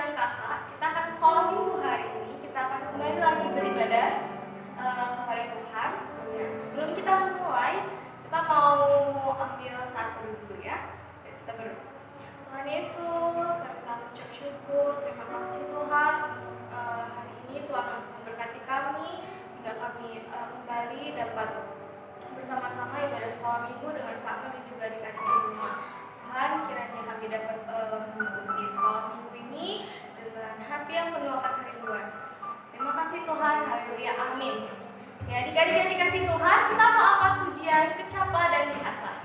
dengan kakak, kita akan sekolah minggu hari ini. Kita akan kembali lagi beribadah kepada Tuhan. Ya, sebelum kita mulai, kita mau ambil satu dulu ya. Kita berdoa. Tuhan Yesus, kami sangat ucap syukur. Terima kasih Tuhan untuk hari ini. Tuhan masih memberkati kami hingga kami kembali dapat bersama-sama ibadah sekolah minggu dengan kami dan juga adik-adik di rumah. Tuhan, kiranya kami dapat mengikuti sekolah minggu ini dengan hati yang penuh akan kerinduan. Terima kasih Tuhan, haleluya, amin. Ya, adik-adik yang dikasih Tuhan, kita mau angkat pujian Kecaplah dan Lihatlah.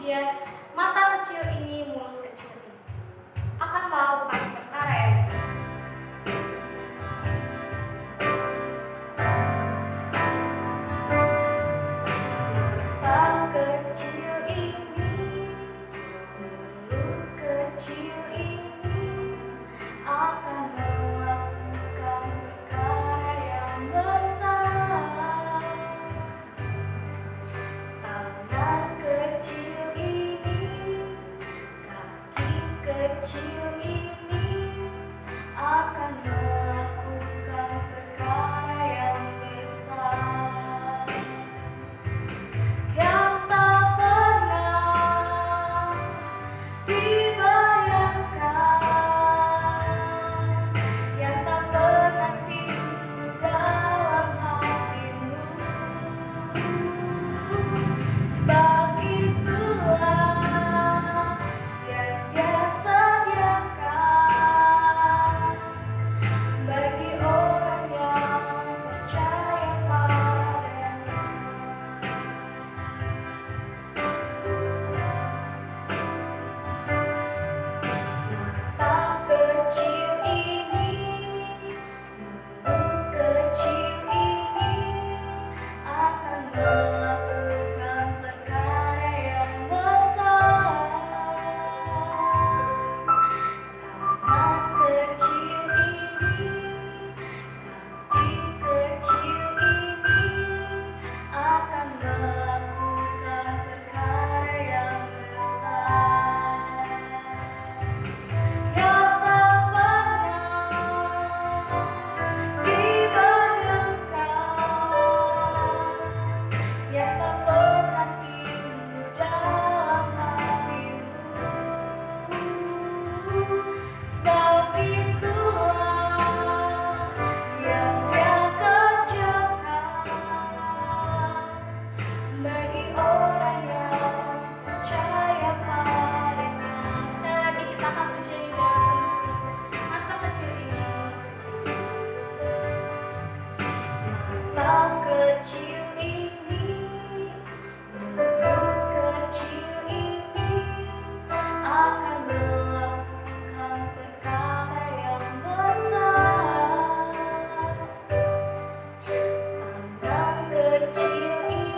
manusia, mata kecil ini, mulut kecil ini akan melakukan perkara yang besar. Mata kecil ini, mulut kecil ini akan melakukan perkara yang besar. Tangan kecil ini, kaki kecil ini akan melakukan perkara yang besar, yang tak pernah dibayangkan, yang tak pernah timbul dalam hatimu. Sebab itulah yang Dia sediakan bagi orang yang percaya padanya. Mata kecil ini, mulut kecil ini akan melakukan perkara yang besar. Tangan kecil ini, kaki kecil ini akan melakukan perkara yang besar, yang tak pernah dibayangkan, yang tak pernah timbul dalam hatimu. Sebab itulah yang Dia kerjakan bagi orang yang percaya padanya. Sekali lagi kita akan menjadi dalam sungguh-sungguh. Mata kecil ini, mata kecil ini, mulut kecil ini akan melakukan perkara yang besar. Tangan kecil ini,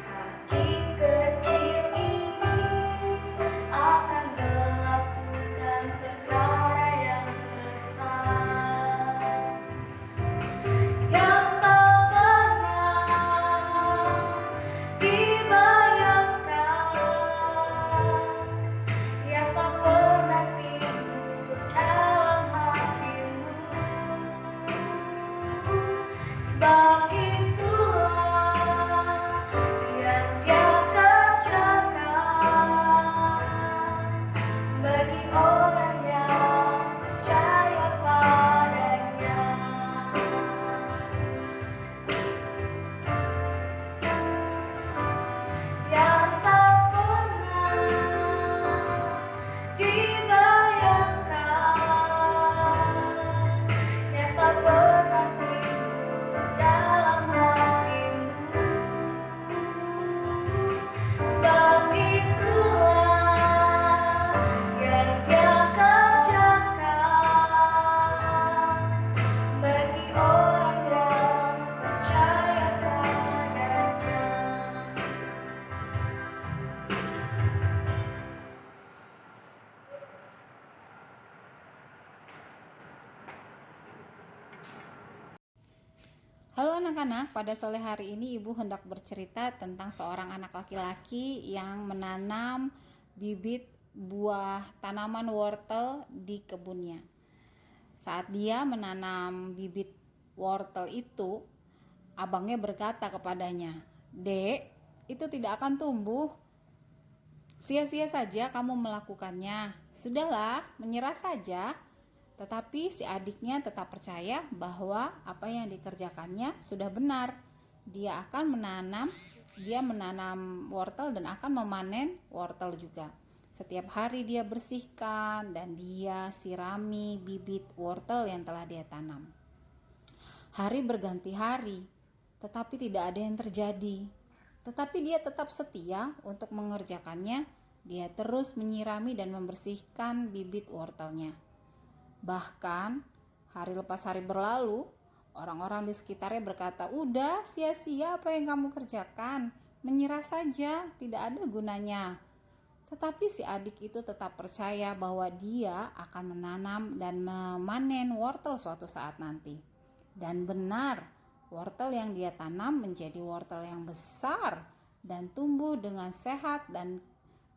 kaki kecil ini akan melakukan perkara yang besar, yang tak pernah dibayangkan, yang tak pernah timbul dalam hatimu. Sebab itulah yang Dia kerjakan bagi orang yang percaya padanya. Yang tak pernah dibayangkan, yang tak pernah timbul dalam hatimu. Sebab itulah yang Dia kerjakan bagi orang yang percaya padanya. Halo anak-anak, pada sore hari ini Ibu hendak bercerita tentang seorang anak laki-laki yang menanam bibit buah tanaman wortel di kebunnya. Saat dia menanam bibit wortel itu, abangnya berkata kepadanya, "Dek, itu tidak akan tumbuh. Sia-sia saja kamu melakukannya. Sudahlah, menyerah saja." Tetapi si adiknya tetap percaya bahwa apa yang dikerjakannya sudah benar. Dia menanam wortel dan akan memanen wortel juga. Setiap hari dia bersihkan dan dia sirami bibit wortel yang telah dia tanam. Hari berganti hari, tetapi tidak ada yang terjadi. tetapi dia tetap setia untuk mengerjakannya. Dia terus menyirami dan membersihkan bibit wortelnya. Bahkan hari lepas hari berlalu, orang-orang di sekitarnya berkata, "Udah, sia-sia apa yang kamu kerjakan. Menyerah saja, tidak ada gunanya." Tetapi si adik itu tetap percaya bahwa dia akan menanam dan memanen wortel suatu saat nanti. Dan benar, wortel yang dia tanam menjadi wortel yang besar dan tumbuh dengan sehat dan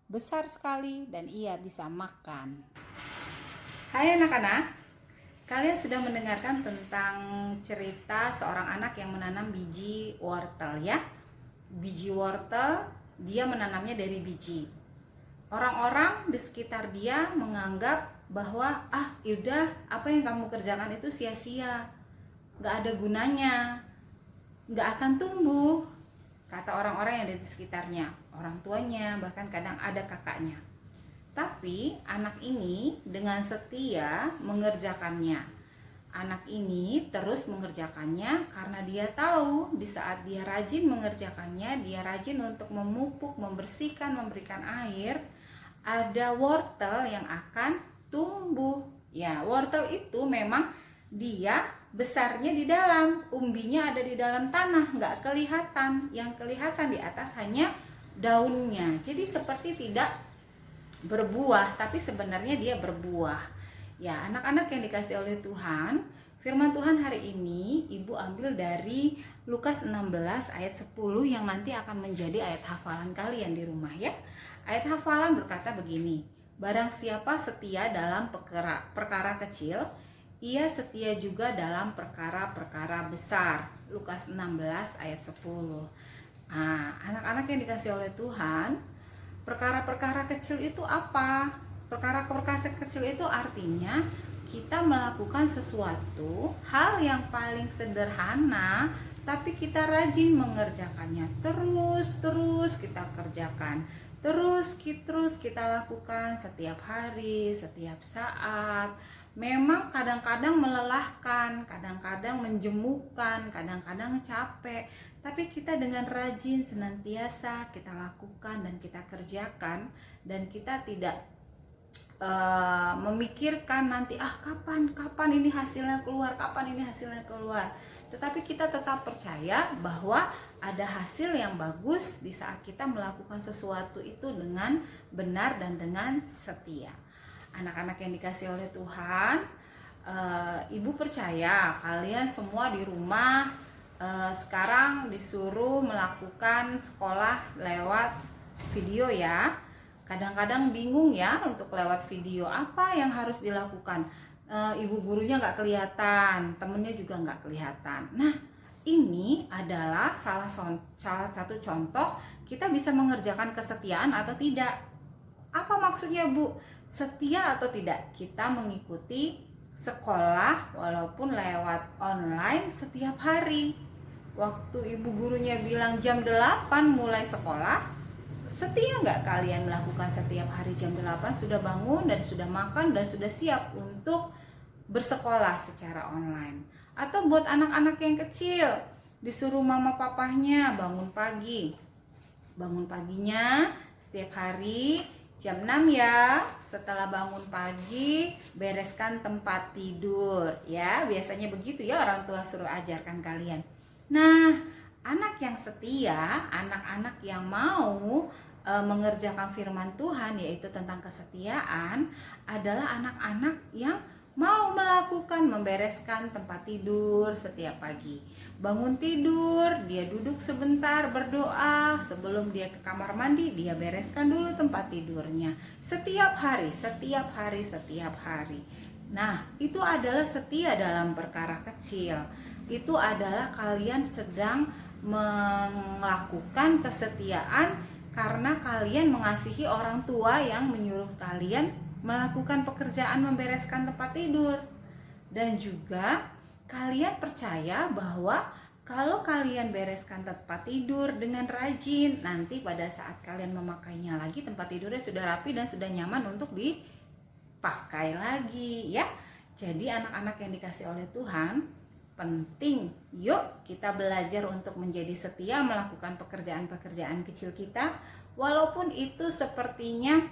besar sekali, dan ia bisa makan. Hai anak-anak, kalian sudah mendengarkan tentang cerita seorang anak yang menanam biji wortel ya. Biji wortel, dia menanamnya dari biji. Orang-orang di sekitar dia menganggap bahwa yaudah, apa yang kamu kerjakan itu sia-sia, gak ada gunanya, gak akan tumbuh, kata orang-orang yang ada di sekitarnya, orang tuanya, bahkan kadang ada kakaknya. Tapi anak ini dengan setia mengerjakannya. Anak ini terus mengerjakannya karena dia tahu di saat dia rajin mengerjakannya, dia rajin untuk memupuk, membersihkan, memberikan air, ada wortel yang akan tumbuh. Ya, wortel itu memang dia besarnya di dalam, umbinya ada di dalam tanah, nggak kelihatan. Yang kelihatan di atas hanya daunnya. Jadi seperti tidak berbuah, tapi sebenarnya dia berbuah. Ya, anak-anak yang dikasih oleh Tuhan, firman Tuhan hari ini Ibu ambil dari Lukas 16 ayat 10 yang nanti akan menjadi ayat hafalan kalian di rumah ya. Ayat hafalan berkata begini, "Barang siapa setia dalam perkara kecil, ia setia juga dalam perkara-perkara besar." Lukas 16 ayat 10. Anak-anak yang dikasih oleh Tuhan, perkara-perkara kecil itu apa? Perkara-perkara kecil itu artinya kita melakukan sesuatu hal yang paling sederhana, tapi kita rajin mengerjakannya. Terus kita kerjakan. Terus kita lakukan setiap hari, setiap saat. Memang kadang-kadang melelahkan, kadang-kadang menjemukan, kadang-kadang capek. Tapi kita dengan rajin senantiasa kita lakukan dan kita kerjakan, dan kita tidak memikirkan nanti kapan ini hasilnya keluar, tetapi kita tetap percaya bahwa ada hasil yang bagus di saat kita melakukan sesuatu itu dengan benar dan dengan setia. Anak-anak yang dikasih oleh Tuhan, Ibu percaya kalian semua di rumah sekarang disuruh melakukan sekolah lewat video ya. Kadang-kadang bingung ya untuk lewat video, apa yang harus dilakukan. Ibu gurunya nggak kelihatan, temennya juga nggak kelihatan. Nah, ini adalah salah satu contoh kita bisa mengerjakan kesetiaan atau tidak. Apa maksudnya Bu? Setia atau tidak? Kita mengikuti sekolah walaupun lewat online setiap hari. Waktu ibu gurunya bilang jam 8 mulai sekolah, setia nggak kalian melakukan setiap hari jam 8 sudah bangun dan sudah makan dan sudah siap untuk bersekolah secara online? Atau buat anak-anak yang kecil, disuruh mama papahnya bangun pagi. Bangun paginya setiap hari jam 6 ya. Setelah bangun pagi, bereskan tempat tidur ya. Biasanya begitu ya orang tua suruh ajarkan kalian. Nah, anak yang setia, anak-anak yang mau mengerjakan firman Tuhan, yaitu tentang kesetiaan, adalah anak-anak yang mau melakukan membereskan tempat tidur setiap pagi. Bangun tidur, dia duduk sebentar berdoa, sebelum dia ke kamar mandi, dia bereskan dulu tempat tidurnya. Setiap hari. Nah, itu adalah setia dalam perkara kecil. Itu adalah kalian sedang melakukan kesetiaan karena kalian mengasihi orang tua yang menyuruh kalian melakukan pekerjaan membereskan tempat tidur. Dan juga kalian percaya bahwa kalau kalian bereskan tempat tidur dengan rajin, nanti pada saat kalian memakainya lagi, tempat tidurnya sudah rapi dan sudah nyaman untuk dipakai lagi ya. Jadi anak-anak yang dikasih oleh Tuhan, penting. Yuk kita belajar untuk menjadi setia melakukan pekerjaan-pekerjaan kecil kita, walaupun itu sepertinya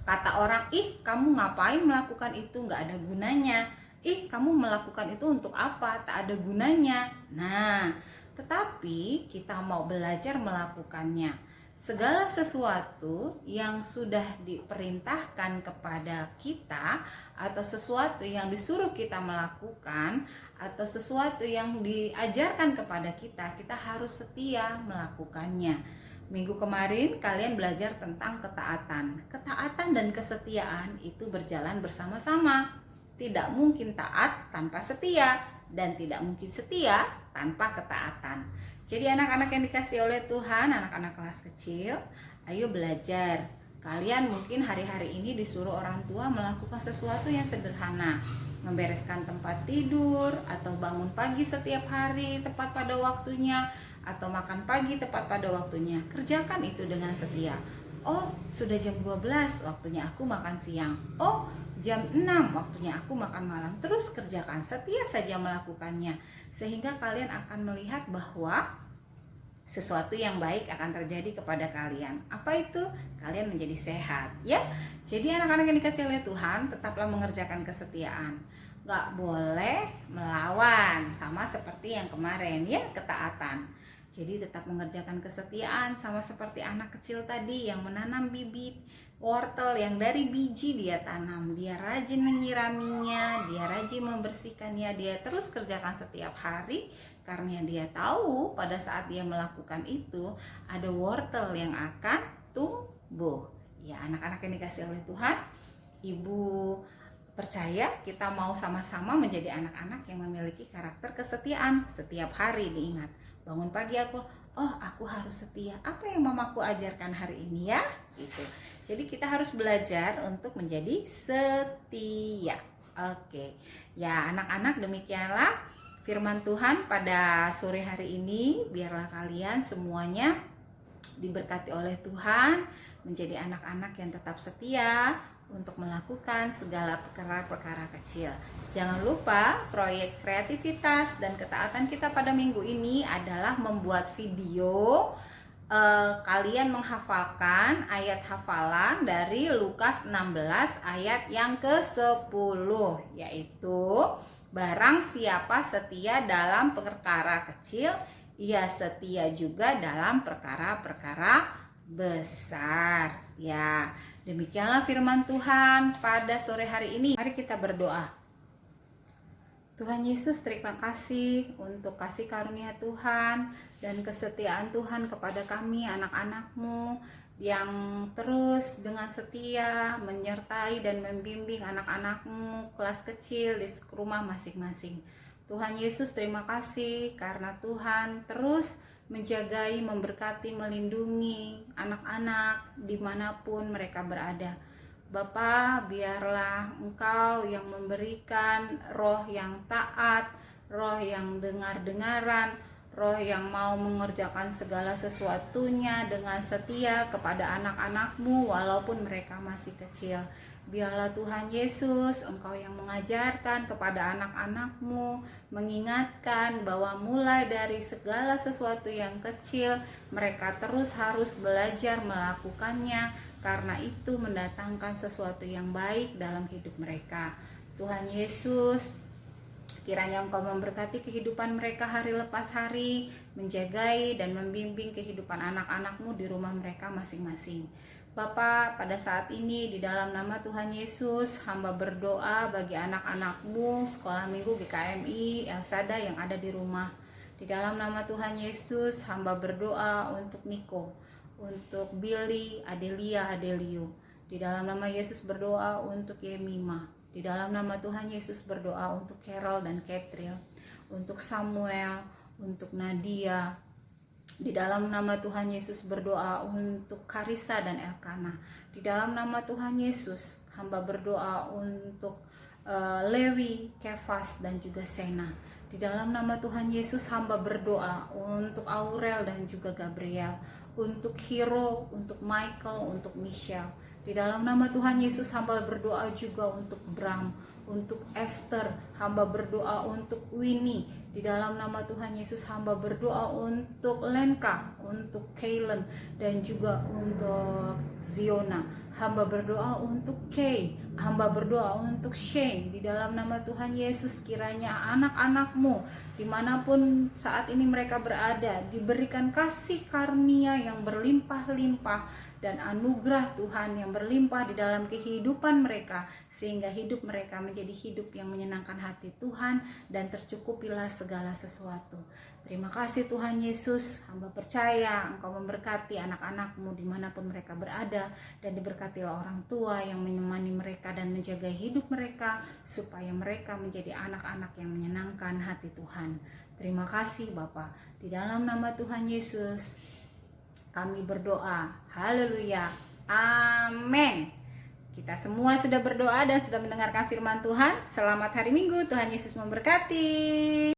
kata orang, ih kamu ngapain melakukan itu, nggak ada gunanya. Ih kamu melakukan itu untuk apa, tak ada gunanya. Nah, tetapi kita mau belajar melakukannya. Segala sesuatu yang sudah diperintahkan kepada kita, atau sesuatu yang disuruh kita melakukan, atau sesuatu yang diajarkan kepada kita, kita harus setia melakukannya. Minggu kemarin kalian belajar tentang ketaatan. Ketaatan dan kesetiaan itu berjalan bersama-sama. Tidak mungkin taat tanpa setia, dan tidak mungkin setia tanpa ketaatan. Jadi anak-anak yang dikasih oleh Tuhan, anak-anak kelas kecil, ayo belajar. Kalian mungkin hari-hari ini disuruh orang tua melakukan sesuatu yang sederhana, membereskan tempat tidur, atau bangun pagi setiap hari tepat pada waktunya, atau makan pagi tepat pada waktunya. Kerjakan itu dengan setia. Oh, sudah jam 12, waktunya aku makan siang. Oh, jam 6, waktunya aku makan malam. Terus kerjakan, setia saja melakukannya, sehingga kalian akan melihat bahwa sesuatu yang baik akan terjadi kepada kalian. Apa itu? Kalian menjadi sehat, ya. Jadi anak-anak yang dikasih oleh Tuhan, tetaplah mengerjakan kesetiaan. Gak boleh melawan, sama seperti yang kemarin, ya, ketaatan. Jadi tetap mengerjakan kesetiaan, sama seperti anak kecil tadi yang menanam bibit wortel yang dari biji dia tanam. Dia rajin menyiraminya, dia rajin membersihkannya, dia terus kerjakan setiap hari, karena dia tahu pada saat dia melakukan itu ada wortel yang akan tumbuh. Ya, anak-anak yang dikasih oleh Tuhan, Ibu percaya kita mau sama-sama menjadi anak-anak yang memiliki karakter kesetiaan. Setiap hari diingat, bangun pagi aku harus setia. Apa yang mamaku ajarkan hari ini ya? Gitu. Jadi kita harus belajar untuk menjadi setia. Oke. Ya, anak-anak, demikianlah firman Tuhan pada sore hari ini. Biarlah kalian semuanya diberkati oleh Tuhan, menjadi anak-anak yang tetap setia untuk melakukan segala perkara-perkara kecil. Jangan lupa proyek kreativitas dan ketaatan kita pada minggu ini adalah membuat video. Kalian menghafalkan ayat hafalan dari Lukas 16 ayat yang ke-10, yaitu barang siapa setia dalam perkara kecil, ia setia juga dalam perkara-perkara besar. Ya, demikianlah firman Tuhan pada sore hari ini. Mari kita berdoa. Tuhan Yesus, terima kasih untuk kasih karunia Tuhan dan kesetiaan Tuhan kepada kami anak-anak-Mu yang terus dengan setia menyertai dan membimbing anak-anak-Mu kelas kecil di rumah masing-masing. Tuhan Yesus, terima kasih karena Tuhan terus menjagai, memberkati, melindungi anak-anak dimanapun mereka berada. Bapa, biarlah Engkau yang memberikan roh yang taat, roh yang dengar-dengaran, roh yang mau mengerjakan segala sesuatunya dengan setia kepada anak-anak-Mu walaupun mereka masih kecil. Biarlah Tuhan Yesus, Engkau yang mengajarkan kepada anak-anak-Mu, mengingatkan bahwa mulai dari segala sesuatu yang kecil, mereka terus harus belajar melakukannya, karena itu mendatangkan sesuatu yang baik dalam hidup mereka. Tuhan Yesus, kiranya Engkau memberkati kehidupan mereka hari lepas hari, menjagai dan membimbing kehidupan anak-anak-Mu di rumah mereka masing-masing. Bapa, pada saat ini di dalam nama Tuhan Yesus, hamba berdoa bagi anak-anak-Mu sekolah minggu GKMI Elsada yang ada di rumah. Di dalam nama Tuhan Yesus, hamba berdoa untuk Niko, untuk Billy, Adelia, Adelio. Di dalam nama Yesus berdoa untuk Yemima. Di dalam nama Tuhan Yesus berdoa untuk Carol dan Catherine, untuk Samuel, untuk Nadia. Di dalam nama Tuhan Yesus berdoa untuk Karissa dan Elkana. Di dalam nama Tuhan Yesus, hamba berdoa untuk Lewi, Kefas, dan juga Sena. Di dalam nama Tuhan Yesus, hamba berdoa untuk Aurel dan juga Gabriel, untuk Hiro, untuk Michael, untuk Michelle. Di dalam nama Tuhan Yesus, hamba berdoa juga untuk Bram, untuk Esther, hamba berdoa untuk Winnie. Di dalam nama Tuhan Yesus, hamba berdoa untuk Lenka, untuk Kaylen, dan juga untuk Ziona. Hamba berdoa untuk Kay, hamba berdoa untuk Shane. Di dalam nama Tuhan Yesus, kiranya anak-anakmu dimanapun saat ini mereka berada, diberikan kasih karunia yang berlimpah-limpah dan anugerah Tuhan yang berlimpah di dalam kehidupan mereka, sehingga hidup mereka menjadi hidup yang menyenangkan hati Tuhan dan tercukupilah segala sesuatu. Terima kasih Tuhan Yesus, hamba percaya Engkau memberkati anak-anakmu dimanapun mereka berada, dan diberkatilah orang tua yang menemani mereka dan menjaga hidup mereka, supaya mereka menjadi anak-anak yang menyenangkan hati Tuhan. Terima kasih Bapa, di dalam nama Tuhan Yesus kami berdoa. Haleluya, amin. Kita semua sudah berdoa dan sudah mendengarkan firman Tuhan. Selamat hari Minggu, Tuhan Yesus memberkati.